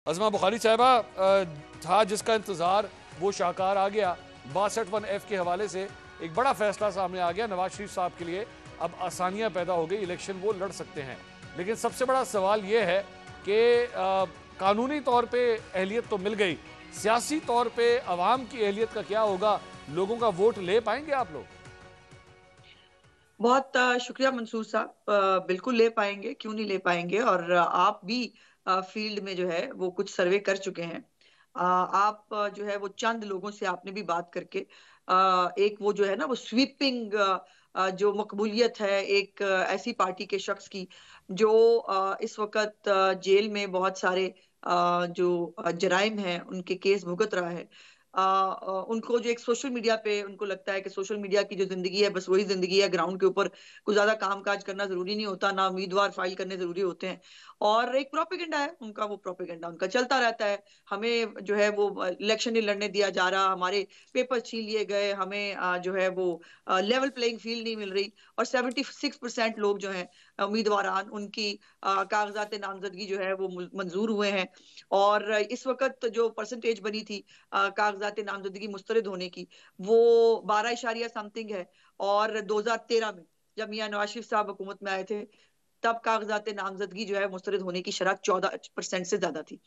अज़मा बुखारी साहिबा, था जिसका इंतज़ार वो शाहकार आ गया। 62(1)F के हवाले से एक बड़ा फैसला सामने आ गया। नवाज शरीफ साहब के लिए अब आसानियां पैदा हो गई, इलेक्शन वो लड़ सकते हैं। लेकिन सबसे बड़ा सवाल ये है कि कानूनी तौर पे अहलियत तो मिल गई, सियासी तौर पे अवाम की अहलियत का क्या होगा? लोगों का वोट ले पाएंगे आप लोग? बहुत शुक्रिया मंसूर साहब। बिल्कुल ले पाएंगे, क्यों नहीं ले पाएंगे। और आप भी फील्ड में जो है वो कुछ सर्वे कर चुके हैं। आप जो है वो चंद लोगों से आपने भी बात करके एक वो जो है ना वो स्वीपिंग जो मकबूलियत है एक ऐसी पार्टी के शख्स की जो इस वक्त जेल में बहुत सारे जो जराइम हैं उनके केस भुगत रहा है। उनको जो एक सोशल मीडिया पे उनको लगता है कि सोशल मीडिया की जो जिंदगी है बस वही जिंदगी है, ग्राउंड के ऊपर कुछ ज्यादा काम काज करना जरूरी नहीं होता, ना उम्मीदवार फाइल करने जरूरी होते हैं। और एक प्रोपेगेंडा है उनका, वो प्रोपेगेंडा उनका चलता रहता है। हमें जो है वो इलेक्शन नहीं लड़ने दिया जा रहा, हमारे पेपर छीन लिए गए, हमें जो है वो लेवल प्लेइंग फील्ड नहीं मिल रही। और 76% लोग जो हैं उम्मीदवारान उनकी कागजात नामजदगी जो है वो मंजूर हुए हैं। और इस वक्त जो परसेंटेज बनी थी कागजात नामजदगी मुस्तरद होने की, वो 12 समथिंग है। और 2013 में जब मियां नवाज शरीफ साहब हुकूमत में आए थे तब कागजात नामजदगी जो है मुस्तरद होने की शरह 14% से ज्यादा थी।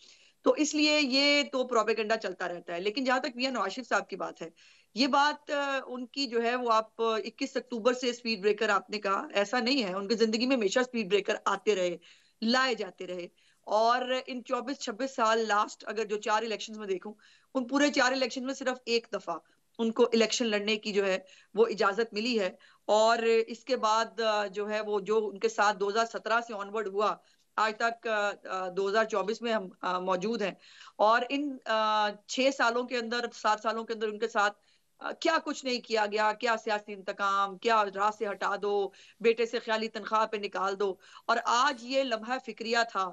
तो इसलिए ये तो प्रोपेगेंडा चलता रहता है। लेकिन जहां तक मियां नवाज शरीफ साहब की बात है, ये बात उनकी जो है वो आप 21 अक्टूबर से स्पीड ब्रेकर आपने कहा, ऐसा नहीं है। उनकी जिंदगी में हमेशा स्पीड ब्रेकर आते रहे, लाए जाते रहे। और इन 24-26 साल लास्ट अगर जो 4 इलेक्शन में देखूं, उन पूरे 4 इलेक्शन में सिर्फ एक दफा उनको इलेक्शन लड़ने की जो है वो इजाजत मिली है। और इसके बाद जो है वो जो उनके साथ 2017 से ऑनवर्ड हुआ आज तक 2024 में हम मौजूद हैं। और इन 6 सालों के अंदर 7 सालों के अंदर उनके साथ क्या कुछ नहीं किया गया, क्या सियासी इंतकाम, क्या राह से हटा दो, बेटे से ख्याली तनख्वाह पे निकाल दो। और आज ये लम्हा फिक्रिया था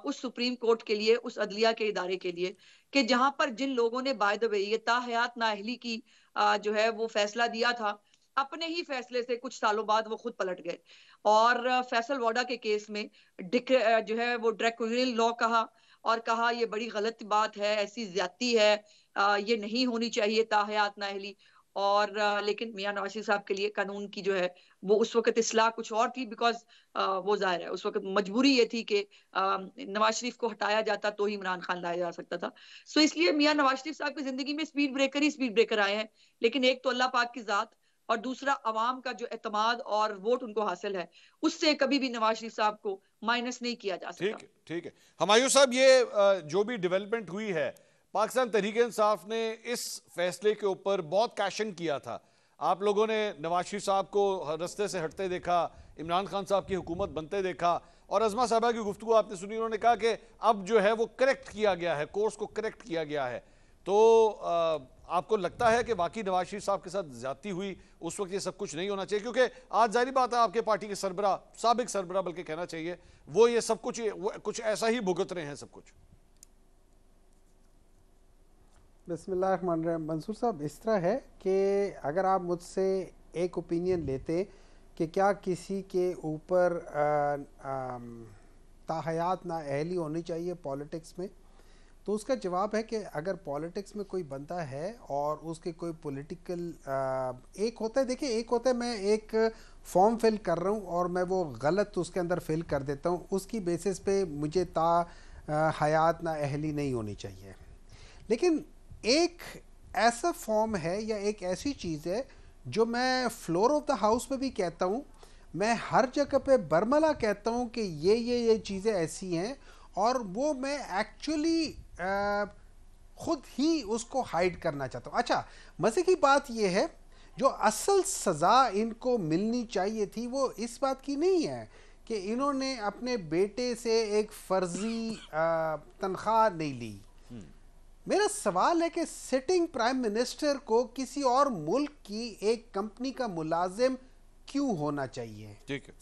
उस सुप्रीम कोर्ट के लिए, उस अदलिया के इदारे के लिए, कि जहां पर जिन लोगों ने बाय द वे ये ताहयात नाअहली की जो है वो फैसला दिया था, अपने ही फैसले से कुछ सालों बाद वो खुद पलट गए। और फैसल वाडा के केस में जो है वो ड्रैकोनियल लॉ कहा और कहा ये बड़ी गलत बात है, ऐसी ज्यादती है, ये नहीं होनी चाहिए ताहयात नाअहली। और लेकिन मियां नवाज शरीफ साहब के लिए कानून की जो है वो उस वक्त इस्लाह कुछ और थी, बिकॉज वो जाहिर है उस वक्त मजबूरी ये थी कि नवाज शरीफ को हटाया जाता तो ही इमरान खान लाया जा सकता था। सो इसलिए मियां नवाज शरीफ साहब की जिंदगी में स्पीड ब्रेकर ही स्पीड ब्रेकर आए हैं। लेकिन एक तो अल्लाह पाक की जात और दूसरा अवाम का जो एतमाद और वोट उनको हासिल है, उससे कभी भी नवाज शरीफ साहब को माइनस नहीं किया जा सका। ठीक है, ठीक है। हुमायूं साहब, ये जो भी डेवलपमेंट हुई है, पाकिस्तान तहरीक इंसाफ ने इस फैसले के ऊपर बहुत कैशन किया था। आप लोगों ने नवाज शरीफ साहब को रस्ते से हटते देखा, इमरान खान साहब की हुकूमत बनते देखा, और अज़मा साहबा की गुफ्तगू आपने सुनी, उन्होंने कहा कि अब जो है वो करेक्ट किया गया है, कोर्स को करेक्ट किया गया है। तो आपको लगता है कि वाकई नवाज शरीफ साहब के साथ ज्यादती हुई, उस वक्त ये सब कुछ नहीं होना चाहिए? क्योंकि आज जाहिर बात है आपके पार्टी के सरबरा, साबिक सरबरा बल्कि कहना चाहिए, वो ये सब कुछ कुछ ऐसा ही भुगत रहे हैं सब कुछ। बिस्मिल्लाहिर्रहमानिर्रहीम। मंसूर साहब, इस तरह है कि अगर आप मुझसे एक ओपिनियन लेते कि क्या किसी के ऊपर ताहयात नाअहली होनी चाहिए पॉलिटिक्स में, तो उसका जवाब है कि अगर पॉलिटिक्स में कोई बंदा है और उसके कोई पॉलिटिकल एक होता है, देखिए एक होता है मैं एक फॉर्म फिल कर रहा हूँ और मैं वो गलत उसके अंदर फिल कर देता हूँ, उसकी बेसिस पे मुझे हयात नाअहली नहीं होनी चाहिए। लेकिन एक ऐसा फॉर्म है या एक ऐसी चीज़ है जो मैं फ्लोर ऑफ द हाउस में भी कहता हूँ, मैं हर जगह पे बरमला कहता हूँ कि ये चीज़ें ऐसी हैं, और वो मैं एक्चुअली खुद ही उसको हाइड करना चाहता हूँ। अच्छा, मज़े की बात यह है जो असल सज़ा इनको मिलनी चाहिए थी वो इस बात की नहीं है कि इन्होंने अपने बेटे से एक फ़र्जी तनख्वाह नहीं ली। मेरा सवाल है कि सिटिंग प्राइम मिनिस्टर को किसी और मुल्क की एक कंपनी का मुलाजिम क्यों होना चाहिए? ठीक है,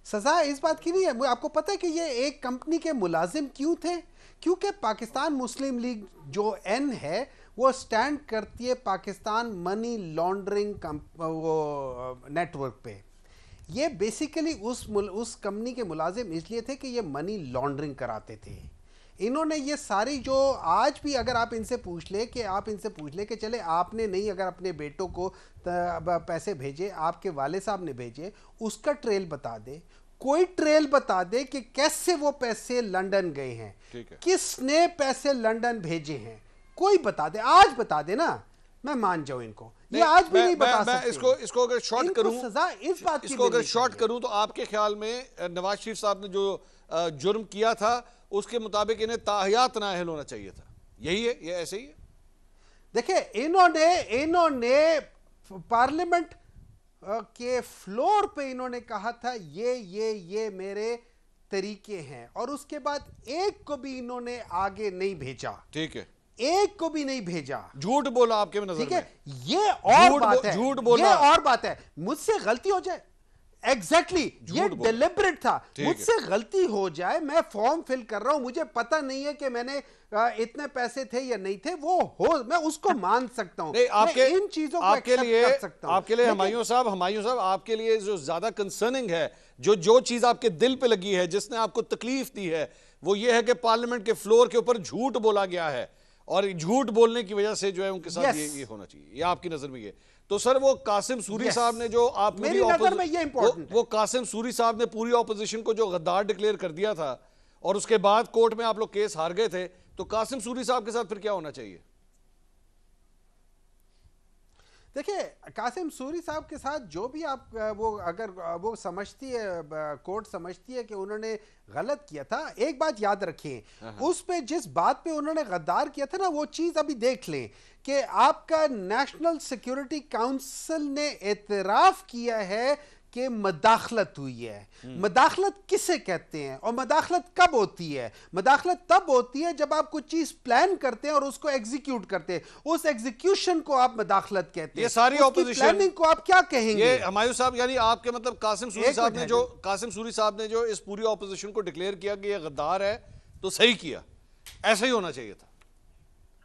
सजा इस बात की नहीं है। आपको पता है कि ये एक कंपनी के मुलाजिम क्यों थे? क्योंकि पाकिस्तान मुस्लिम लीग जो एन है वो स्टैंड करती है पाकिस्तान मनी लॉन्ड्रिंग वो नेटवर्क पे। ये बेसिकली उस कंपनी के मुलाजिम इसलिए थे कि ये मनी लॉन्ड्रिंग कराते थे। इन्होंने ये सारी जो आज भी अगर आप इनसे पूछ ले कि चले आपने नहीं अगर अपने बेटों को पैसे भेजे, आपके वाले साहब ने भेजे, उसका ट्रेल बता दे, कोई ट्रेल बता दे कि कैसे वो पैसे लंदन गए हैं, किसने पैसे लंदन भेजे हैं, कोई बता दे, आज बता दे ना, मैं मान जाऊं इनको। ये आज भी नहीं बता सकते। इसको अगर शॉर्ट करूं, सजा इस बात की, इसको अगर शॉर्ट करूं तो आपके ख्याल में नवाज शरीफ साहब ने जो जुर्म किया था उसके मुताबिक इन्हें ताहयात नाअहल होना चाहिए था, यही है, ये ऐसे ही है। देखिए इन्होंने पार्लियामेंट के फ्लोर पे इन्होंने कहा था ये मेरे तरीके हैं, और उसके बाद एक को भी इन्होंने आगे नहीं भेजा। ठीक है, एक को भी नहीं भेजा, झूठ बोला आपके नजर में। ठीक है, ये और बात है, झूठ बोला, ये और बात है। मुझसे गलती हो जाए, एग्जैक्टली ये डिलिबरेट था, मुझसे गलती हो जाए, मैं फॉर्म फिल कर रहा हूं, मुझे पता नहीं है कि मैंने इतने पैसे थे या नहीं थे, वो हो मैं उसको मान सकता हूं, मैं इन चीजों को आपके लिए कर सकता हूं। आपके लिए हुमायूं साहब आपके लिए जो ज्यादा कंसर्निंग है, जो चीज आपके दिल पे लगी है, जिसने आपको तकलीफ दी है, वो ये है कि पार्लियामेंट के फ्लोर के ऊपर झूठ बोला गया है, और झूठ बोलने की वजह से जो है उनके साथ ये होना चाहिए, ये आपकी नजर में ये। तो सर वो कासिम सूरी साहब ने जो आप मेरी नजर में ये इंपॉर्टेंट वो कासिम सूरी साहब ने पूरी ऑपोजिशन को जो गद्दार डिक्लेयर कर दिया था, और उसके बाद कोर्ट में आप लोग केस हार गए थे, तो कासिम सूरी साहब के साथ फिर क्या होना चाहिए? देखिए कासिम सूरी साहब के साथ जो भी आप वो अगर वो समझती है, कोर्ट समझती है कि उन्होंने गलत किया था, एक बात याद रखें, उस पे जिस बात पे उन्होंने गद्दार किया था ना, वो चीज अभी देख लें कि आपका नेशनल सिक्योरिटी काउंसिल ने एतराफ किया है कि मदाखलत हुई है। मदाखलत किसे कहते हैं और मदाखलत कब होती है? मदाखलत तब होती है जब आप कुछ चीज प्लान करते हैं और उसको एग्जीक्यूट करते हैं, उस एग्जीक्यूशन को आप मदाखलत कहते हैं। ये सारी ऑपोजिशन प्लानिंग को आप क्या कहेंगे? ये हुमायूं साहब, यानी आपके मतलब कासिम सूरी साहब ने जो इस पूरी ऑपोजिशन को डिक्लेयर किया कि ये गद्दार है, तो सही किया, ऐसा ही होना चाहिए था।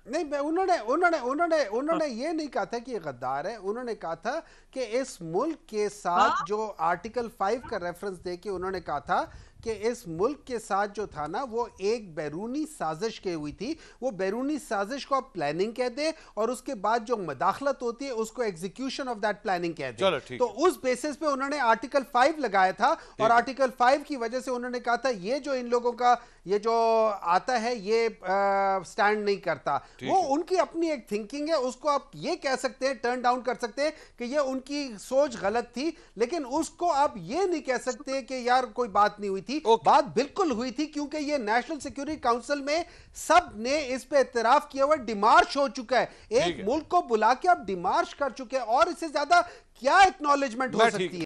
नहीं, उन्होंने ये नहीं कहा था कि ये गद्दार है, उन्होंने कहा था कि इस मुल्क के साथ जो आर्टिकल 5 का रेफरेंस देके उन्होंने कहा था कि इस मुल्क के साथ जो था ना, वो एक बैरूनी साजिश के हुई थी, वो बैरूनी साजिश को आप प्लानिंग कहते हैं, और उसके बाद जो मदाखलत होती है उसको एग्जीक्यूशन ऑफ दैट प्लानिंग कहते हैं। तो उस बेसिस पे उन्होंने आर्टिकल 5 लगाया था, और आर्टिकल 5 की वजह से उन्होंने कहा था ये जो इन लोगों का ये जो आता है ये स्टैंड नहीं करता। वो उनकी अपनी एक थिंकिंग है, उसको आप ये कह सकते हैं, टर्न डाउन कर सकते हैं कि ये उनकी सोच गलत थी, लेकिन उसको आप ये नहीं कह सकते कि यार कोई बात नहीं हुई थी। बात बिल्कुल हुई थी, क्योंकि ये नेशनल सिक्योरिटी काउंसिल में सब ने इस पे इत्तराफ किया हुआ, डिमार्श हो चुका है, एक मुल्क को बुला के आप डिमार्श कर चुके हैं, और इससे ज्यादा क्या एक्नॉलेजमेंट हो सकती है?